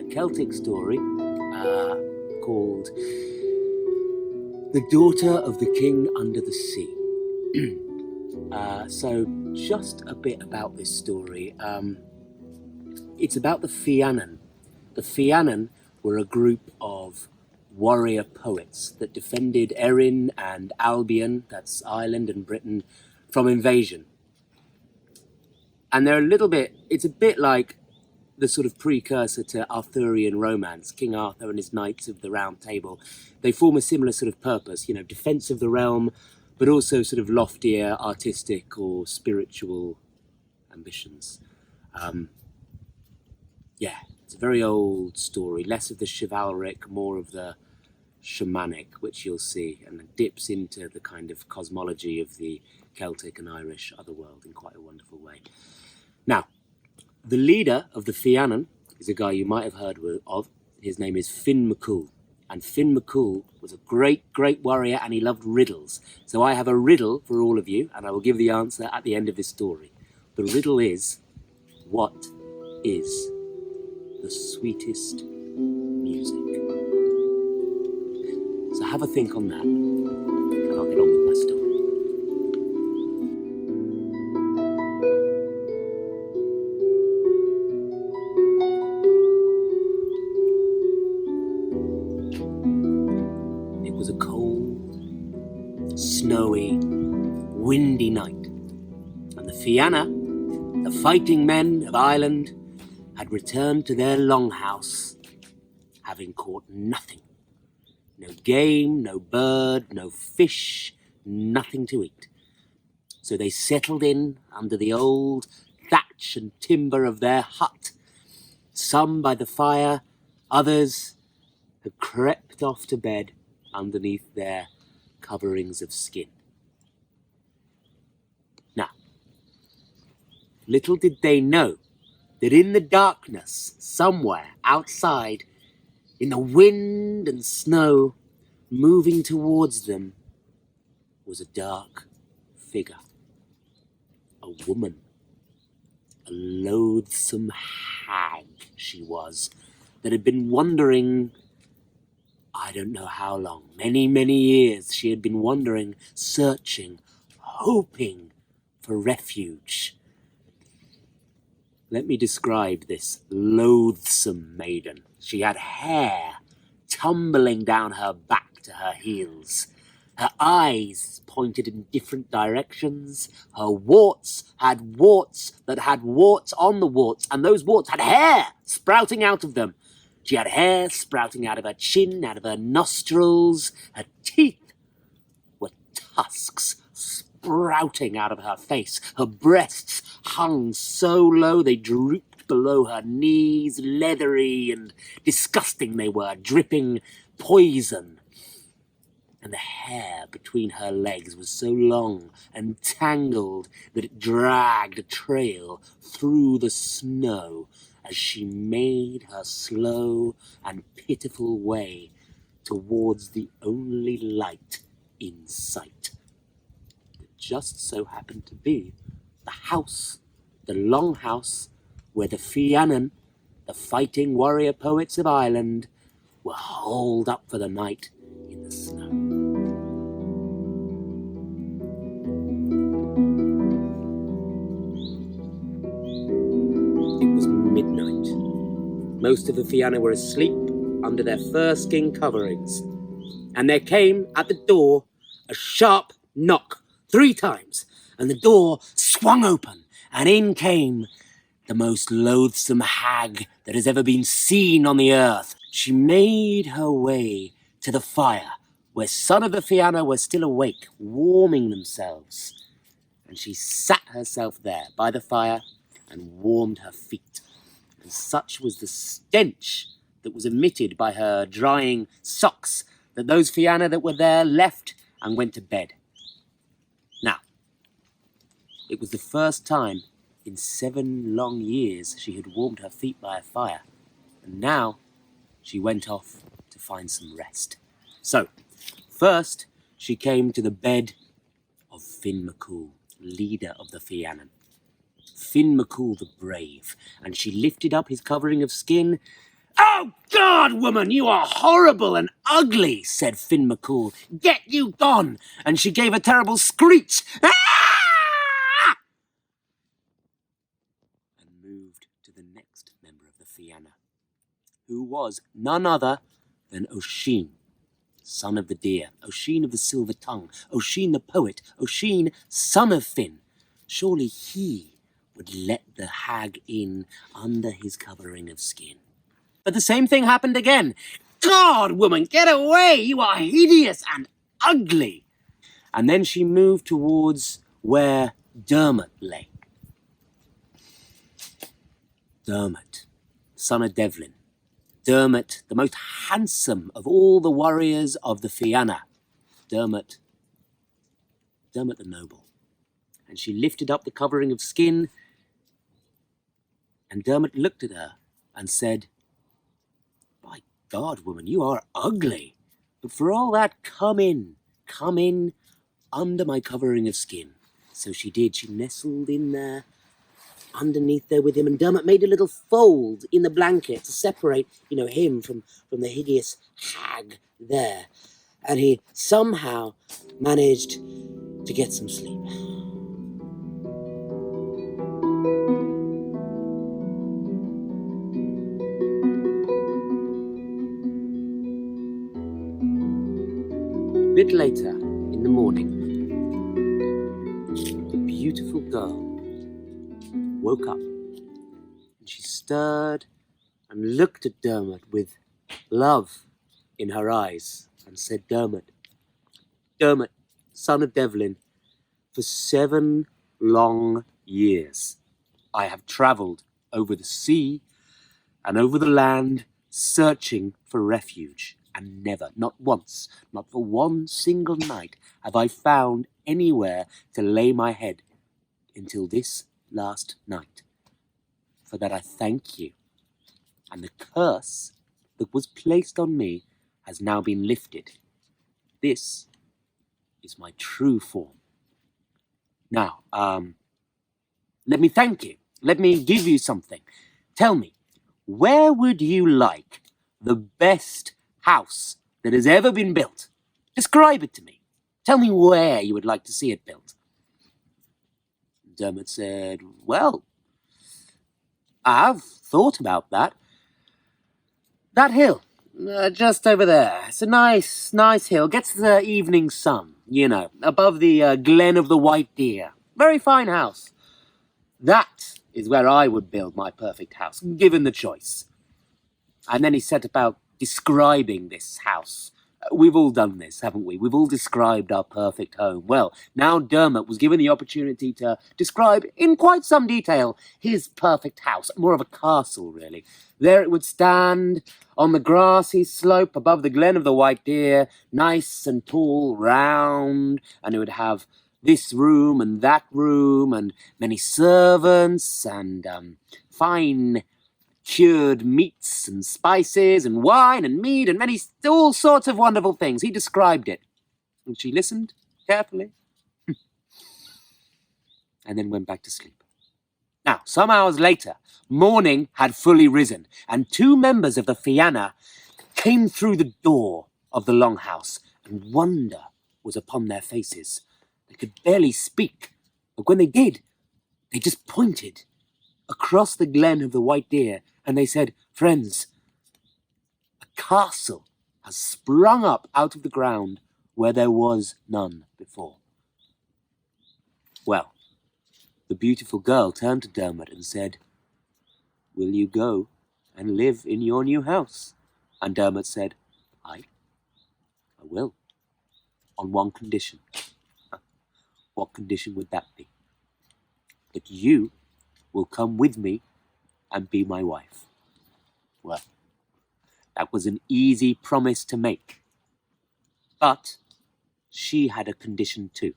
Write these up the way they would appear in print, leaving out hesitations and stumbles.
Celtic story called The Daughter of the King Under the Sea. So just a bit about this story. It's about the Fionn. The Fionn were a group of warrior poets that defended Erin and Albion, that's Ireland and Britain, from invasion. And they're it's a bit like the sort of precursor to Arthurian romance, King Arthur and his Knights of the Round Table. They form a similar sort of purpose, defense of the realm, but also sort of loftier artistic or spiritual ambitions. It's a very old story, less of the chivalric, more of the shamanic, which you'll see, and it dips into the kind of cosmology of the Celtic and Irish otherworld in quite a wonderful way. Now, the leader of the Fionn is a guy you might have heard of. His name is Fionn Mac Cumhaill. And Fionn Mac Cumhaill was a great, great warrior, and he loved riddles. So I have a riddle for all of you, and I will give the answer at the end of this story. The riddle is, what is the sweetest music? So have a think on that, and I'll get on with my story. Snowy, windy night, and the Fionn, the fighting men of Ireland, had returned to their longhouse, having caught nothing. No game, no bird, no fish, nothing to eat. So they settled in under the old thatch and timber of their hut, some by the fire, others had crept off to bed underneath their coverings of skin. Now, little did they know that in the darkness, somewhere outside, in the wind and snow, moving towards them, was a dark figure. A woman. A loathsome hag she was, that had been wandering, I don't know how long, many, many years she had been wandering, searching, hoping for refuge. Let me describe this loathsome maiden. She had hair tumbling down her back to her heels. Her eyes pointed in different directions. Her warts had warts that had warts on the warts, and those warts had hair sprouting out of them. She had hair sprouting out of her chin, out of her nostrils. Her teeth were tusks sprouting out of her face. Her breasts hung so low they drooped below her knees, leathery and disgusting they were, dripping poison. And the hair between her legs was so long and tangled that it dragged a trail through the snow as she made her slow and pitiful way towards the only light in sight. It just so happened to be the house, the long house, where the Fionn, the fighting warrior poets of Ireland, were holed up for the night in the snow. It was midnight. Most of the Fionn were asleep under their fur-skin coverings, and there came at the door a sharp knock 3 times, and the door swung open, and in came the most loathsome hag that has ever been seen on the earth. She made her way to the fire, where some of the Fionn were still awake, warming themselves, and she sat herself there by the fire and warmed her feet. And such was the stench that was emitted by her drying socks that those Fionn that were there left and went to bed. Now, it was the first time In 7 long years she had warmed her feet by a fire, and now she went off to find some rest. So, first she came to the bed of Fionn Mac Cumhaill, leader of the Fenians. Fionn Mac Cumhaill the brave, and she lifted up his covering of skin. "Oh, God, woman, you are horrible and ugly," said Fionn Mac Cumhaill. "Get you gone!" And she gave a terrible screech. "Ah!" And moved to the next member of the Fianna, who was none other than Oisin, son of the deer, Oisin of the silver tongue, Oisin the poet, Oisin, son of Fionn. Surely he would let the hag in under his covering of skin. But the same thing happened again. "God, woman, get away! You are hideous and ugly!" And then she moved towards where Diarmaid lay. Diarmaid, son of Devlin. Diarmaid, the most handsome of all the warriors of the Fianna. Diarmaid the noble. And she lifted up the covering of skin, and Diarmaid looked at her and said, "By God, woman, you are ugly. But for all that, come in under my covering of skin." So she did. She nestled in there, underneath there with him, and Diarmaid made a little fold in the blanket to separate, him from the hideous hag there. And he somehow managed to get some sleep. A bit later in the morning, the beautiful girl woke up, and she stirred and looked at Diarmaid with love in her eyes and said, Diarmaid, son of Devlin, for 7 long years I have travelled over the sea and over the land searching for refuge, and never, not once, not for one single night, have I found anywhere to lay my head until this last night. For that I thank you, and the curse that was placed on me has now been lifted. This is my true form. Now, let me thank you. Let me give you something. Tell me, where would you like the best house that has ever been built? Describe it to me. Tell me where you would like to see it built. Diarmaid said, well, I've thought about that. That hill, just over there. It's a nice hill. Gets the evening sun, above the Glen of the White Deer. Very fine house. That is where I would build my perfect house, given the choice. And then he set about describing this house. We've all done this, haven't we? We've all described our perfect home. Well, now Diarmaid was given the opportunity to describe in quite some detail his perfect house, more of a castle, really. There it would stand on the grassy slope above the Glen of the White Deer, nice and tall, round, and it would have this room and that room, and many servants, and fine cured meats and spices and wine and mead and all sorts of wonderful things. He described it. And she listened carefully and then went back to sleep. Now, some hours later, morning had fully risen, and 2 members of the Fianna came through the door of the longhouse, and wonder was upon their faces. They could barely speak, but when they did, they just pointed across the Glen of the White Deer, and they said, friends, a castle has sprung up out of the ground where there was none before. Well, the beautiful girl turned to Diarmaid and said, will you go and live in your new house? And Diarmaid said, I will, on one condition. What condition would that be? That you will come with me and be my wife. Well, that was an easy promise to make. But she had a condition too.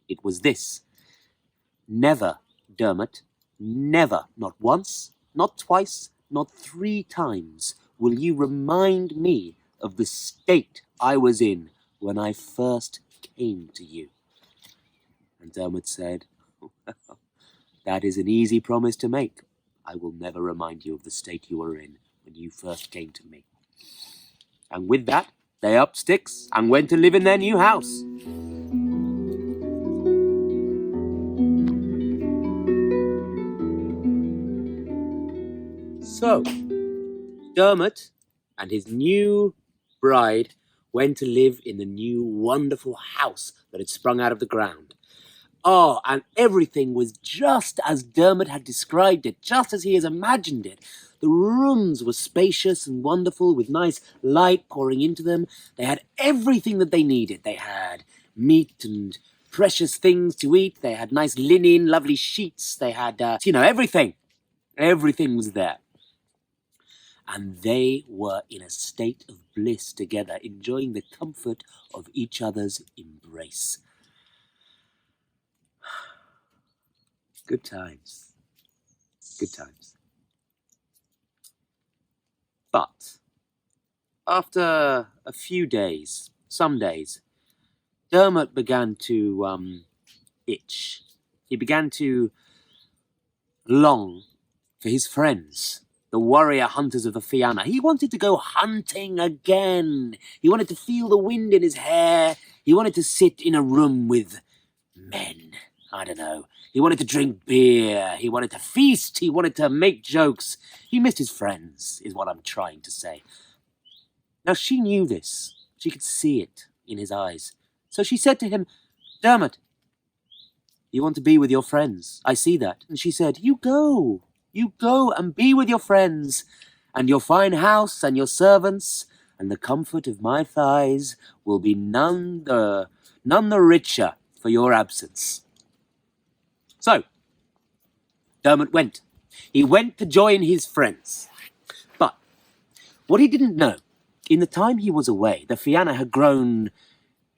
It was this: never, Diarmaid, Never, not once, not twice, not 3 times, will you remind me of the state I was in when I first came to you. And Diarmaid said, that is an easy promise to make. I will never remind you of the state you were in when you first came to me. And with that, they upped sticks and went to live in their new house. So, Diarmaid and his new bride went to live in the new wonderful house that had sprung out of the ground. Oh, and everything was just as Diarmaid had described it, just as he has imagined it. The rooms were spacious and wonderful, with nice light pouring into them. They had everything that they needed. They had meat and precious things to eat. They had nice linen, lovely sheets. They had, everything. Everything was there. And they were in a state of bliss together, enjoying the comfort of each other's embrace. Good times. Good times. But after a few days, some days, Diarmaid began to itch. He began to long for his friends, the warrior hunters of the Fianna. He wanted to go hunting again. He wanted to feel the wind in his hair. He wanted to sit in a room with men. I don't know. He wanted to drink beer. He wanted to feast. He wanted to make jokes. He missed his friends, is what I'm trying to say. Now, she knew this. She could see it in his eyes. So she said to him, Diarmaid, you want to be with your friends. I see that. And she said, you go. You go and be with your friends, and your fine house and your servants, and the comfort of my thighs will be none the richer for your absence. So, Diarmaid went. He went to join his friends. But what he didn't know, in the time he was away, the Fianna had grown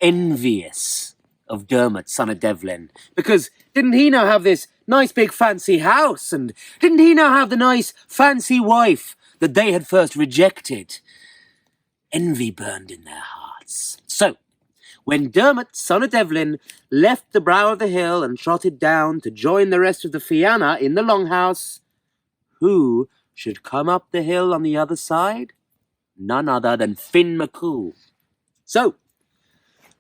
envious of Diarmaid, son of Devlin, because didn't he now have this nice big fancy house, and didn't he now have the nice fancy wife that they had first rejected? Envy burned in their hearts. So, when Diarmaid, son of Devlin, left the brow of the hill and trotted down to join the rest of the Fianna in the longhouse, who should come up the hill on the other side? None other than Fionn Mac Cumhaill. So,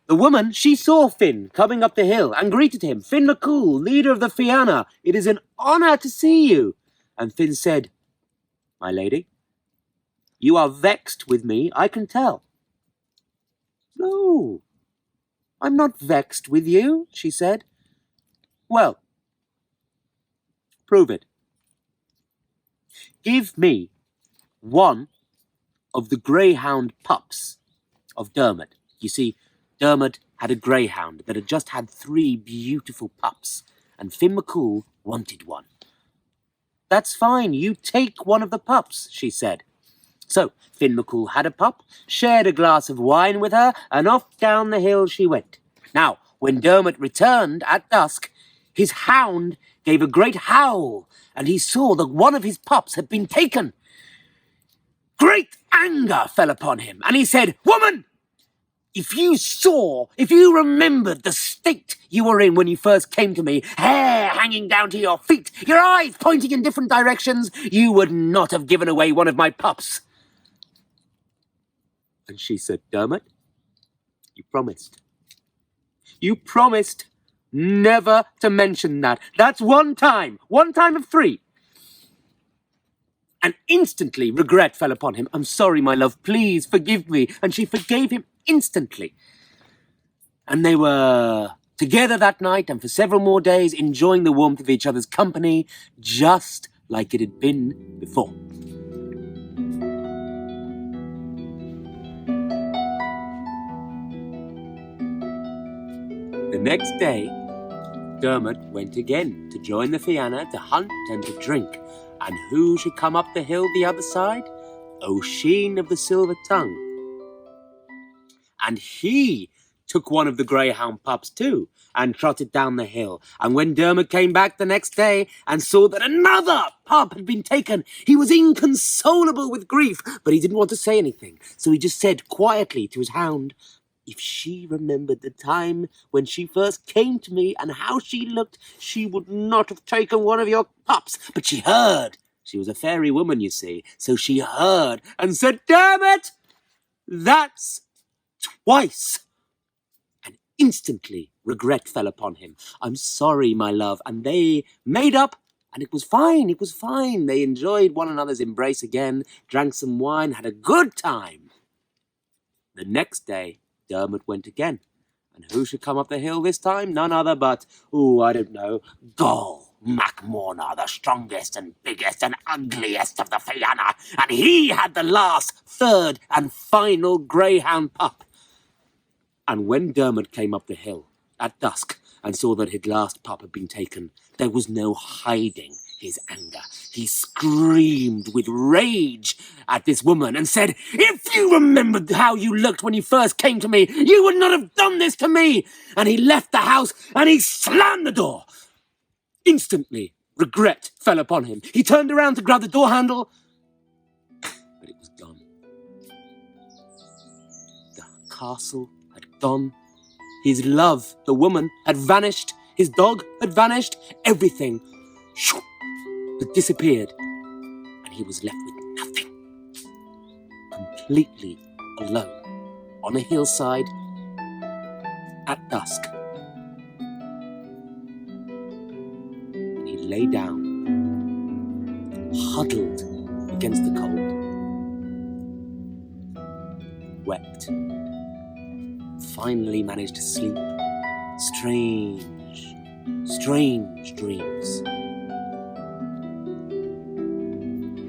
the woman, she saw Fionn coming up the hill and greeted him. Fionn Mac Cumhaill, leader of the Fianna, it is an honour to see you. And Fionn said, my lady, you are vexed with me, I can tell. No, I'm not vexed with you, she said. Well, prove it. Give me one of the greyhound pups of Diarmaid. You see, Diarmaid had a greyhound that had just had 3 beautiful pups, and Fionn Mac Cumhaill wanted one. That's fine, you take one of the pups, she said. So Fionn Mac Cumhaill had a pup, shared a glass of wine with her, and off down the hill she went. Now, when Diarmaid returned at dusk, his hound gave a great howl, and he saw that one of his pups had been taken. Great anger fell upon him, and he said, Woman! If you remembered the state you were in when you first came to me, hair hanging down to your feet, your eyes pointing in different directions, you would not have given away one of my pups. And she said, Diarmaid, you promised. You promised never to mention that. That's one time of 3. And instantly regret fell upon him. I'm sorry, my love, please forgive me. And she forgave him instantly. And they were together that night and for several more days, enjoying the warmth of each other's company, just like it had been before. The next day, Diarmaid went again to join the Fianna to hunt and to drink. And who should come up the hill the other side? Oisin of the Silver Tongue. And he took one of the greyhound pups too and trotted down the hill. And when Diarmaid came back the next day and saw that another pup had been taken, he was inconsolable with grief, but he didn't want to say anything. So he just said quietly to his hound, if she remembered the time when she first came to me and how she looked, she would not have taken one of your pups. But she heard. She was a fairy woman, you see. So she heard and said, damn it, that's twice. And instantly regret fell upon him. I'm sorry, my love. And they made up, and it was fine. It was fine. They enjoyed one another's embrace again, drank some wine, had a good time. The next day, Diarmaid went again. And who should come up the hill this time? None other but, I don't know, Gol Mac Cumhaill, the strongest and biggest and ugliest of the Fenians. And he had the last, third and final greyhound pup. And when Diarmaid came up the hill at dusk and saw that his last pup had been taken, there was no hiding his anger. He screamed with rage at this woman and said, if you remembered how you looked when you first came to me, you would not have done this to me. And he left the house and he slammed the door. Instantly, regret fell upon him. He turned around to grab the door handle, but it was gone. The castle had gone. His love, the woman, had vanished. His dog had vanished. Everything had disappeared. And he was left with nothing. Completely alone on a hillside at dusk. And he lay down, huddled against the cold, wept, finally managed to sleep. Strange dreams.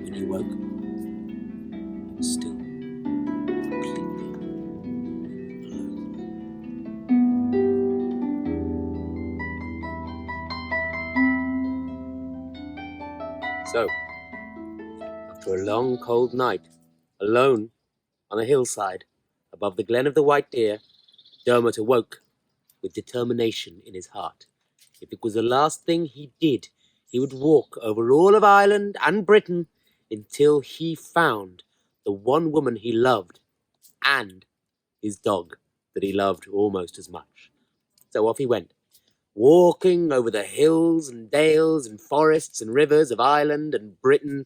When he woke, he was still completely alone. So, after a long, cold night, alone on a hillside above the Glen of the White Deer, Diarmaid awoke with determination in his heart. If it was the last thing he did, he would walk over all of Ireland and Britain until he found the one woman he loved and his dog that he loved almost as much. So off he went, walking over the hills and dales and forests and rivers of Ireland and Britain.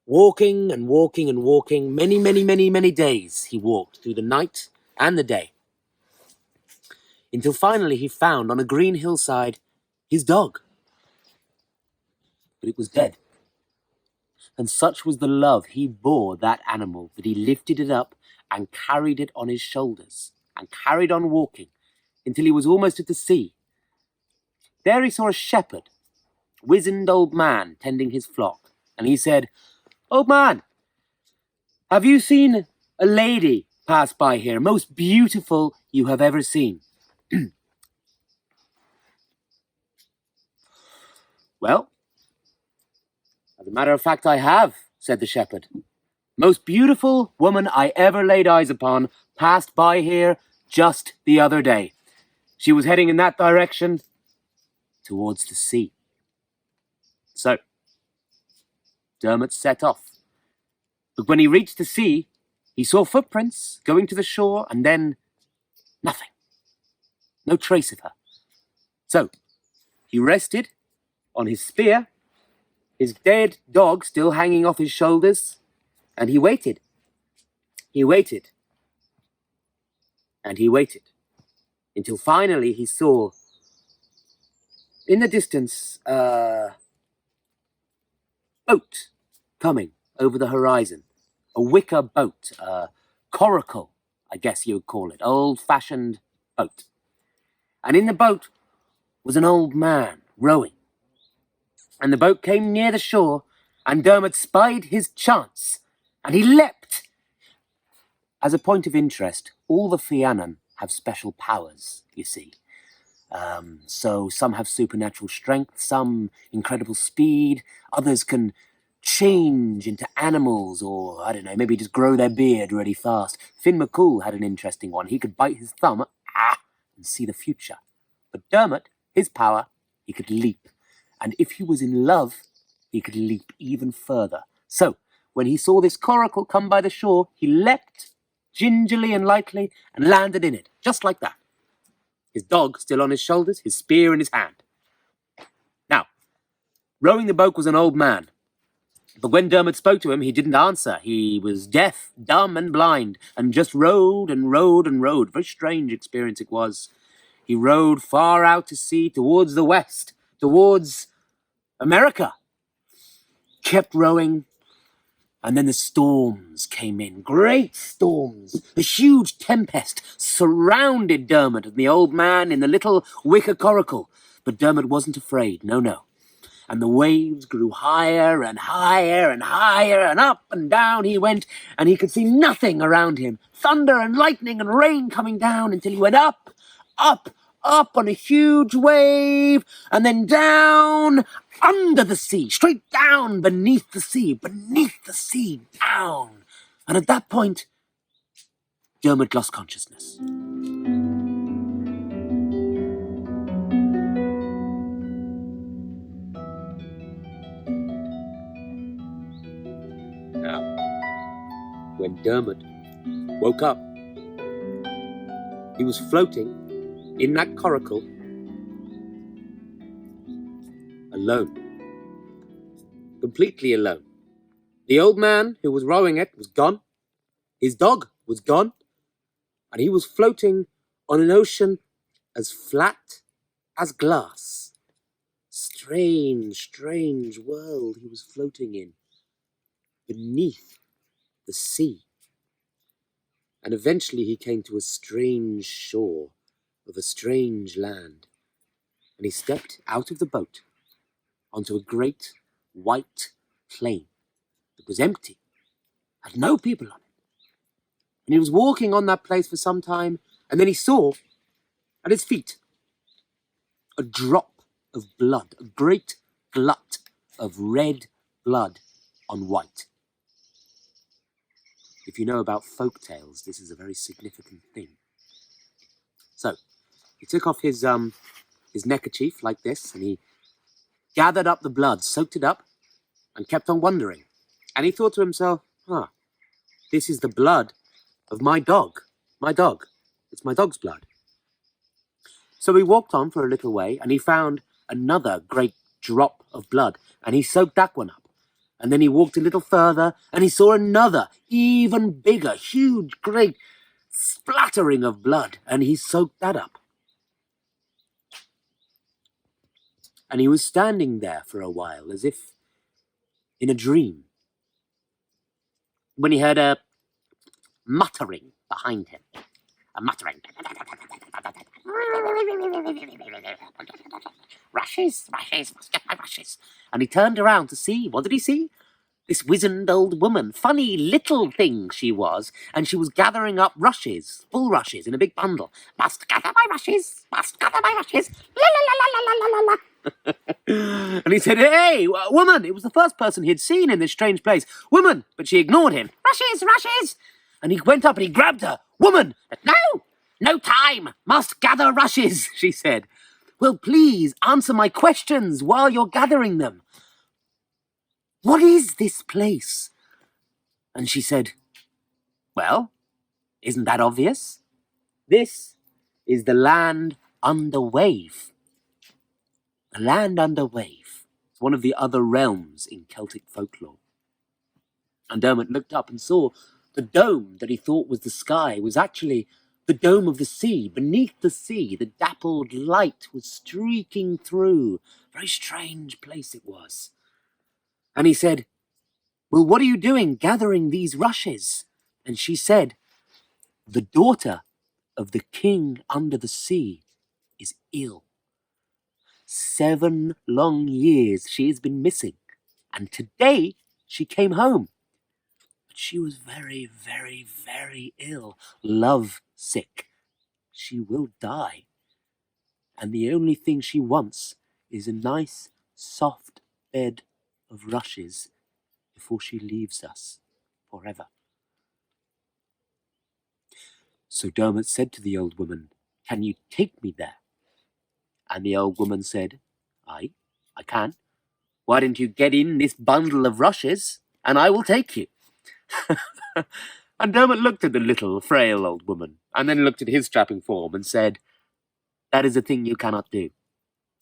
Walking and walking and walking, many days he walked through the night and the day. Until finally he found on a green hillside his dog. But it was dead. And such was the love he bore that animal that he lifted it up and carried it on his shoulders and carried on walking until he was almost at the sea. There he saw a shepherd, wizened old man tending his flock, and he said, "Old man, have you seen a lady pass by here, most beautiful you have ever seen?" "Well, as a matter of fact, I have," said the shepherd. "Most beautiful woman I ever laid eyes upon passed by here just the other day. She was heading in that direction towards the sea." So, Diarmaid set off. But when he reached the sea, he saw footprints going to the shore and then nothing. No trace of her. So, he rested on his spear, his dead dog still hanging off his shoulders, and he waited. He waited. And he waited. Until finally he saw, in the distance, a boat coming over the horizon. A wicker boat, a coracle, I guess you would call it, old-fashioned boat. And in the boat was an old man rowing. And the boat came near the shore, and Diarmaid spied his chance, and he leapt. As a point of interest, all the Fionn have special powers, you see. So some have supernatural strength, some incredible speed, others can change into animals, or, I don't know, maybe just grow their beard really fast. Fionn Mac Cumhaill had an interesting one. He could bite his thumb and see the future. But Dermot, his power, he could leap. And if he was in love, he could leap even further. So, when he saw this coracle come by the shore, he leapt gingerly and lightly and landed in it, just like that. His dog still on his shoulders, his spear in his hand. Now, rowing the boat was an old man. But when Dermot spoke to him, he didn't answer. He was deaf, dumb, and blind, and just rowed and rowed and rowed. Very strange experience it was. He rowed far out to sea, towards the west, towards America. Kept rowing, and then the storms came in. Great storms. A huge tempest surrounded Dermot and the old man in the little wicker coracle. But Dermot wasn't afraid. No, no. And the waves grew higher and higher and higher, and up and down he went, and he could see nothing around him. Thunder and lightning and rain coming down until he went up, up, up on a huge wave, and then down under the sea, straight down beneath the sea, down. And at that point, Dermot lost consciousness. Now, when Dermot woke up, he was floating in that coracle, alone. Completely alone. The old man who was rowing it was gone. His dog was gone. And he was floating on an ocean as flat as glass. Strange, strange world he was floating in, beneath the sea. And eventually he came to a strange shore of a strange land. And he stepped out of the boat onto a great white plain that was empty, had no people on it. And he was walking on that place for some time, and then he saw at his feet a drop of blood, a great glut of red blood on white. If you know about folk tales, this is a very significant thing. So, he took off his neckerchief like this, and he gathered up the blood, soaked it up, and kept on wondering. And he thought to himself, this is the blood of my dog. My dog. It's my dog's blood. So he walked on for a little way, and he found another great drop of blood, and he soaked that one up. And then he walked a little further, and he saw another, even bigger, huge, great splattering of blood, and he soaked that up. And he was standing there for a while, as if in a dream, when he heard a muttering behind him. A muttering. Rushes, must get my rushes. And he turned around to see. What did he see? This wizened old woman, funny little thing she was, and she was gathering up rushes, full rushes, in a big bundle. Must gather my rushes, la la la la la la la. And he said, hey, woman! It was the first person he'd seen in this strange place. Woman! But she ignored him. Rushes! And he went up and he grabbed her. Woman! No time! Must gather rushes, she said. Well, please answer my questions while you're gathering them. What is this place? And she said, well, isn't that obvious? This is the land under wave. The land under wave. It's one of the other realms in Celtic folklore. And Dermot looked up and saw the dome that he thought was the sky was actually the dome of the sea. Beneath the sea, the dappled light was streaking through. Very strange place it was. And he said, well, what are you doing gathering these rushes? And she said, the daughter of the king under the sea is ill. 7 long years she has been missing, and today she came home. But she was very, very, very ill, love sick. She will die. And the only thing she wants is a nice, soft bed of rushes before she leaves us forever. So Dermot said to the old woman, Can you take me there? And the old woman said, I can. Why don't you get in this bundle of rushes, and I will take you? And Dermot looked at the little, frail old woman, and then looked at his strapping form and said, That is a thing you cannot do.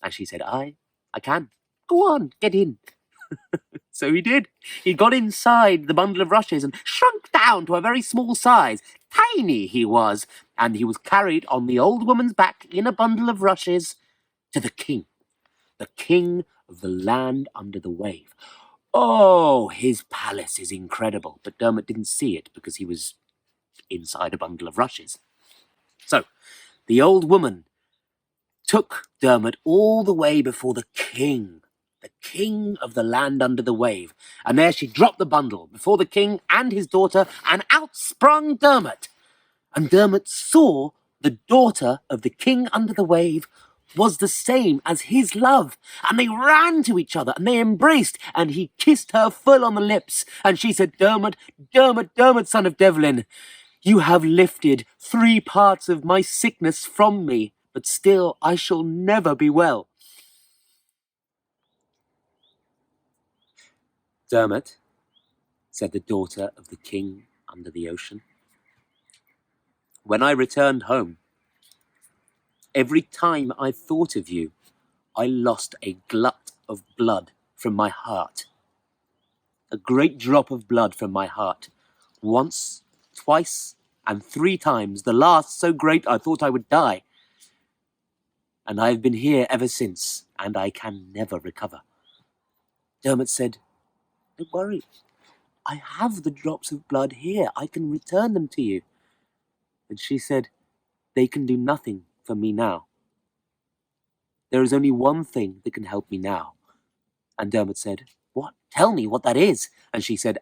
And she said, I can. Go on, get in. So he did. He got inside the bundle of rushes and shrunk down to a very small size. Tiny he was, and he was carried on the old woman's back in a bundle of rushes to the king of the land under the wave. Oh, his palace is incredible, but Dermot didn't see it because he was inside a bundle of rushes. So, the old woman took Dermot all the way before the king of the land under the wave, and there she dropped the bundle before the king and his daughter, and out sprung Dermot. And Dermot saw the daughter of the king under the wave was the same as his love, and they ran to each other, and they embraced, and he kissed her full on the lips, and she said, Dermot, Dermot, Dermot, son of Devlin, you have lifted 3 parts of my sickness from me, but still I shall never be well. Dermot, said the daughter of the king under the ocean, when I returned home, every time I thought of you, I lost a glut of blood from my heart. A great drop of blood from my heart. Once, twice, and 3 times, the last so great I thought I would die. And I have been here ever since, and I can never recover. Dermot said, Don't worry, I have the drops of blood here. I can return them to you. And she said, They can do nothing for me now. There is only one thing that can help me now. And Dermot said, What? Tell me what that is. And she said,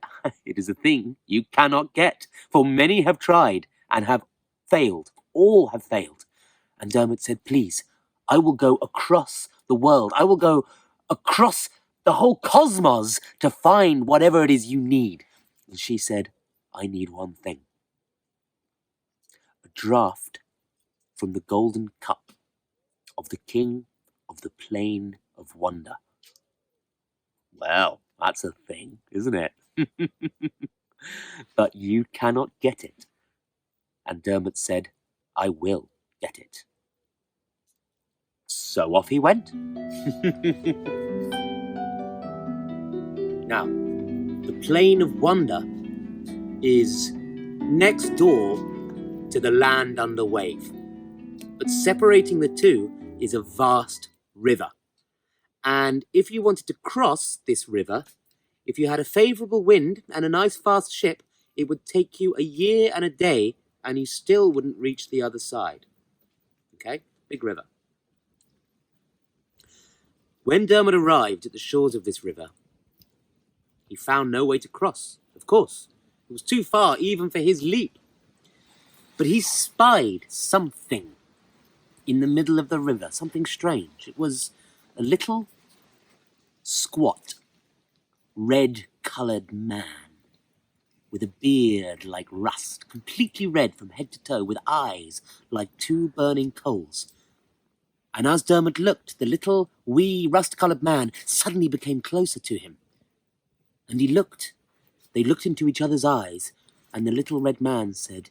It is a thing you cannot get, for many have tried and have failed. All have failed. And Dermot said, Please, I will go across the world. I will go across the whole cosmos to find whatever it is you need. And she said, I need one thing. A draught from the golden cup of the king of the plain of wonder. Well, that's a thing, isn't it? But you cannot get it. And Dermot said, I will get it. So off he went. Now, the plain of wonder is next door to the land under wave. But separating the two is a vast river. And if you wanted to cross this river, if you had a favourable wind and a nice fast ship, it would take you a year and a day, and you still wouldn't reach the other side. Okay? Big river. When Dermot arrived at the shores of this river, he found no way to cross, of course. It was too far even for his leap. But he spied something in the middle of the river, something strange. It was a little squat, red-coloured man with a beard like rust, completely red from head to toe, with eyes like 2 burning coals. And as Dermot looked, the little wee rust-coloured man suddenly became closer to him. And he looked. They looked into each other's eyes, and the little red man said,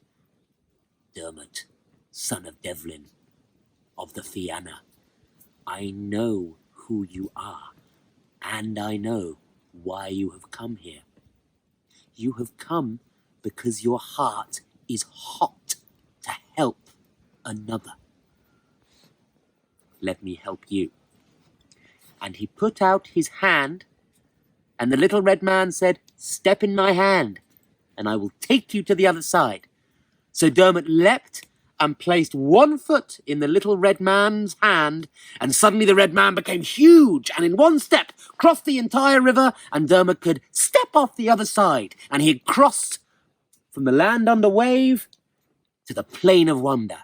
Dermot, son of Devlin, of the Fianna, I know who you are, and I know why you have come here. You have come because your heart is hot to help another. Let me help you. And he put out his hand, and the little red man said, Step in my hand, and I will take you to the other side. So Dermot leapt and placed 1 foot in the little red man's hand, and suddenly the red man became huge, and in 1 step crossed the entire river, and Dermot could step off the other side, and he had crossed from the land under wave to the plain of wonder.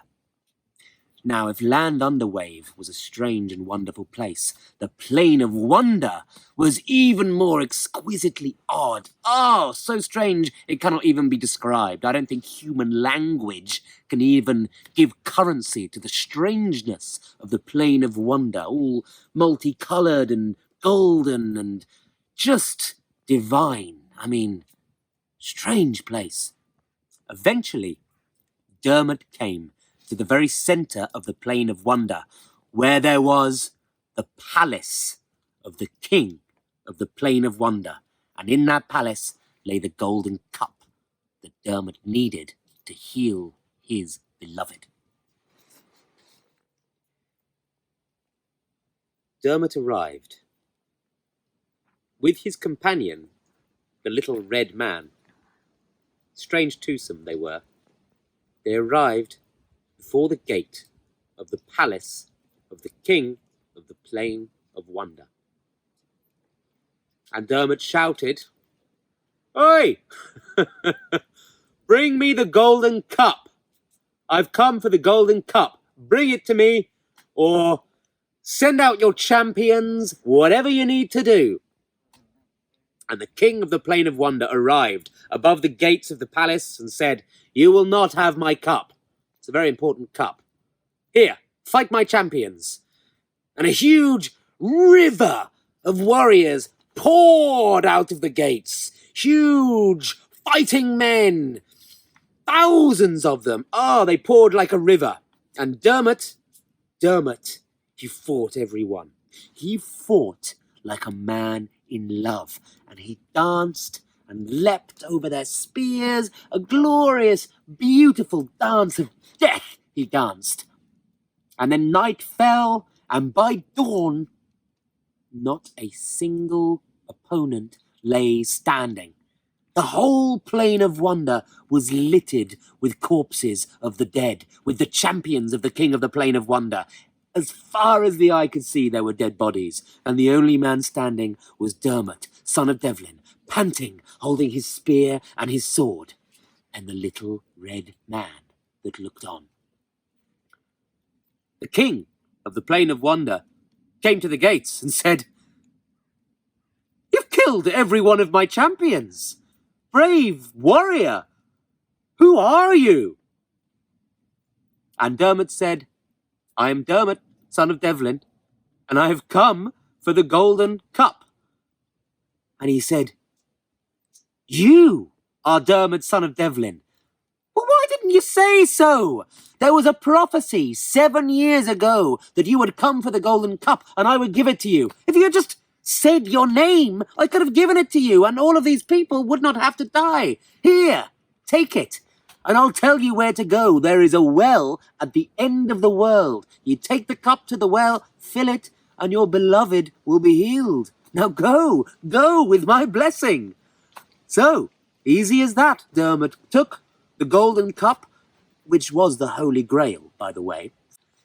Now, if Land Underwave was a strange and wonderful place, the Plain of Wonder was even more exquisitely odd. Oh, so strange it cannot even be described. I don't think human language can even give currency to the strangeness of the Plain of Wonder, all multicoloured and golden and just divine. I mean, strange place. Eventually, Diarmaid came to the very centre of the Plain of Wonder, where there was the palace of the king of the Plain of Wonder, and in that palace lay the golden cup that Diarmaid needed to heal his beloved. Diarmaid arrived with his companion, the little red man. Strange twosome they were. They arrived before the gate of the palace of the king of the Plain of Wonder. And Diarmaid shouted, "Oi! Bring me the golden cup! I've come for the golden cup. Bring it to me, or send out your champions, whatever you need to do." And the king of the Plain of Wonder arrived above the gates of the palace and said, "You will not have my cup. It's a very important cup. Here, fight my champions." And a huge river of warriors poured out of the gates. Huge fighting men. Thousands of them. Oh, they poured like a river. And Diarmaid, he fought everyone. He fought like a man in love. And he danced and leapt over their spears, a glorious, beautiful dance of death he danced. And then night fell, and by dawn, not a single opponent lay standing. The whole Plain of Wonder was littered with corpses of the dead, with the champions of the king of the Plain of Wonder. As far as the eye could see, there were dead bodies, and the only man standing was Diarmaid, son of Devlin, panting, holding his spear and his sword, and the little red man that looked on. The king of the Plain of Wonder came to the gates and said, "You've killed every one of my champions. Brave warrior, who are you?" And Diarmaid said, "I am Diarmaid, son of Devlin, and I have come for the golden cup." And he said, "You are Diarmaid, son of Devlin. Well, why didn't you say so? There was a prophecy 7 years ago that you would come for the golden cup and I would give it to you. If you had just said your name, I could have given it to you and all of these people would not have to die. Here, take it, and I'll tell you where to go. There is a well at the end of the world. You take the cup to the well, fill it, and your beloved will be healed. Now go with my blessing." So, easy as that, Diarmaid took the golden cup, which was the Holy Grail, by the way.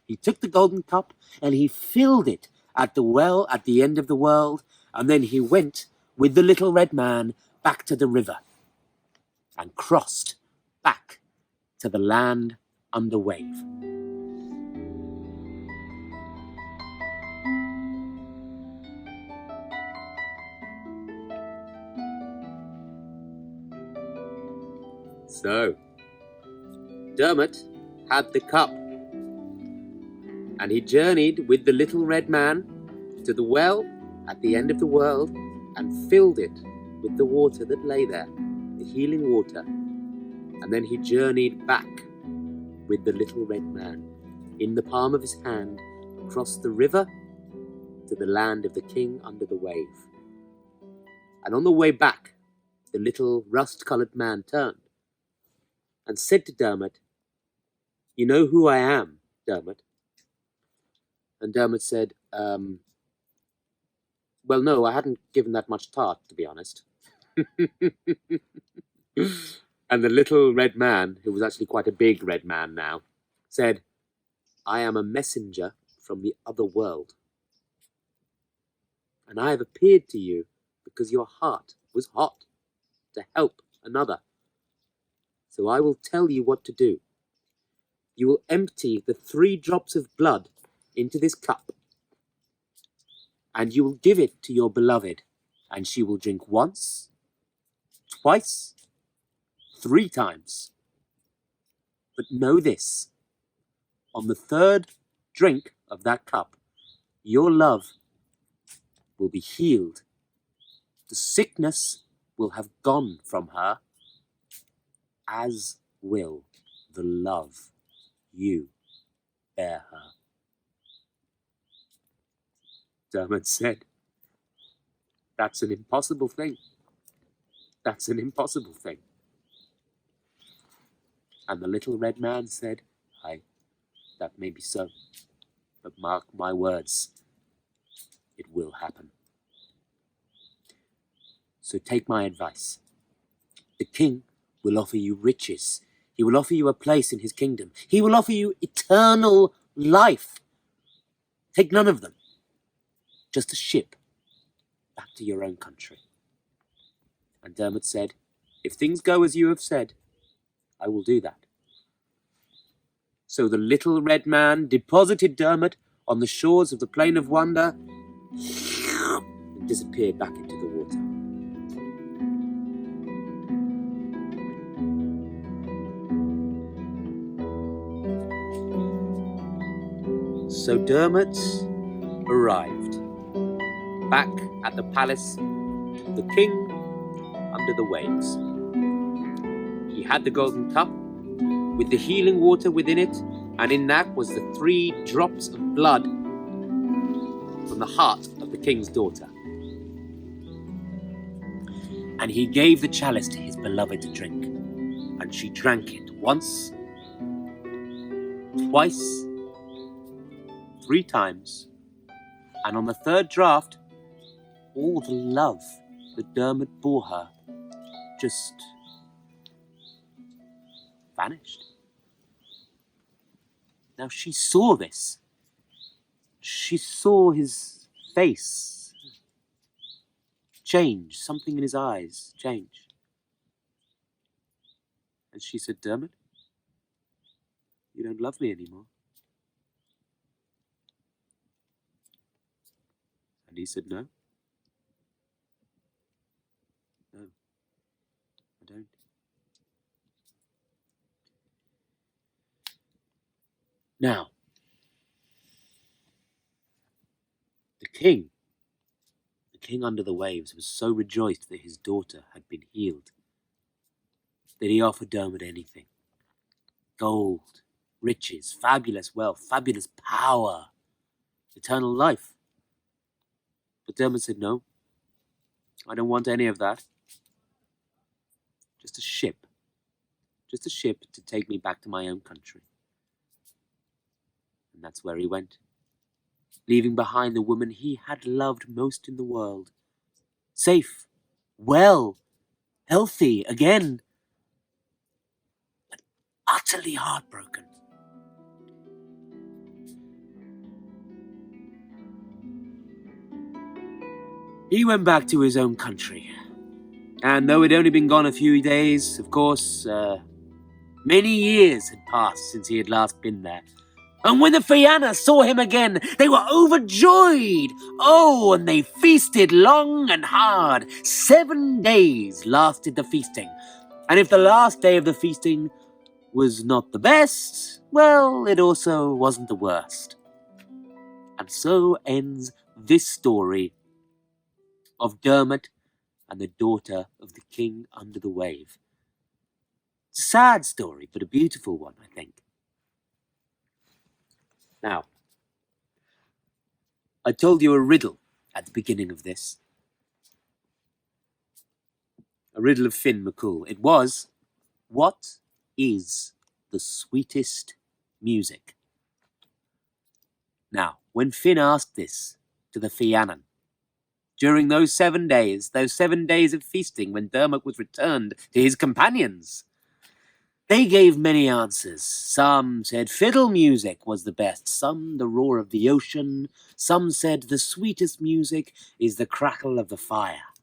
He took the golden cup and he filled it at the well at the end of the world, and then he went with the little red man back to the river and crossed back to the land under wave. So, Diarmaid had the cup, and he journeyed with the little red man to the well at the end of the world and filled it with the water that lay there, the healing water. And then he journeyed back with the little red man in the palm of his hand across the river to the land of the king under the wave. And on the way back, the little rust-coloured man turned and said to Diarmaid, "You know who I am, Diarmaid?" And Diarmaid said, "Well, no, I hadn't given that much thought, to be honest." And the little red man, who was actually quite a big red man now, said, "I am a messenger from the other world. And I have appeared to you because your heart was hot to help another. So I will tell you what to do. You will empty the 3 drops of blood into this cup, and you will give it to your beloved, and she will drink once, twice, 3 times. But know this, on the 3rd drink of that cup, your love will be healed. The sickness will have gone from her, as will the love you bear her. Diarmaid said, "That's an impossible thing. That's an impossible thing." And the little red man said, "Aye, that may be so, but mark my words, it will happen. So take my advice. The king will offer you riches. He will offer you a place in his kingdom. He will offer you eternal life. Take none of them. Just a ship back to your own country." And Diarmaid said, "If things go as you have said, I will do that." So the little red man deposited Diarmaid on the shores of the Plain of Wonder and disappeared back into the water. So Diarmaid arrived back at the palace of the king under the waves. He had the golden cup with the healing water within it, and in that was the 3 drops of blood from the heart of the king's daughter. And he gave the chalice to his beloved to drink, and she drank it once, twice, 3 times, and on the 3rd draught, all the love that Diarmaid bore her just vanished. Now she saw this. She saw his face change, something in his eyes change. And she said, "Diarmaid, you don't love me anymore." And he said, "No, I don't." Now, the king under the waves, was so rejoiced that his daughter had been healed that he offered Diarmaid anything. Gold, riches, fabulous wealth, fabulous power, eternal life. But Diarmaid said, "No, I don't want any of that. Just a ship to take me back to my own country." And that's where he went, leaving behind the woman he had loved most in the world. Safe, well, healthy again, but utterly heartbroken. He went back to his own country, and though he'd only been gone a few days, of course, many years had passed since he had last been there. And when the Fenians saw him again, they were overjoyed. Oh, and they feasted long and hard. 7 days lasted the feasting. And if the last day of the feasting was not the best, well, it also wasn't the worst. And so ends this story of Diarmaid and the daughter of the king under the wave. It's a sad story, but a beautiful one, I think. Now, I told you a riddle at the beginning of this. A riddle of Fionn Mac Cumhaill. It was, what is the sweetest music? Now, when Fionn asked this to the Fenians, during those 7 days of feasting when Diarmaid was returned to his companions, they gave many answers. Some said fiddle music was the best, some the roar of the ocean, some said the sweetest music is the crackle of the fire,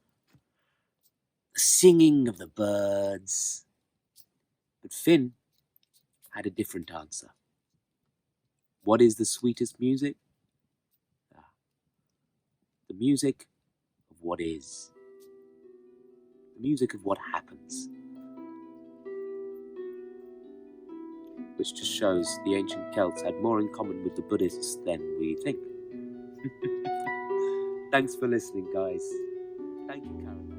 the singing of the birds. But Fionn had a different answer. What is the sweetest music? The music of what is. The music of what happens. Which just shows the ancient Celts had more in common with the Buddhists than we think. Thanks for listening, guys. Thank you, Karen.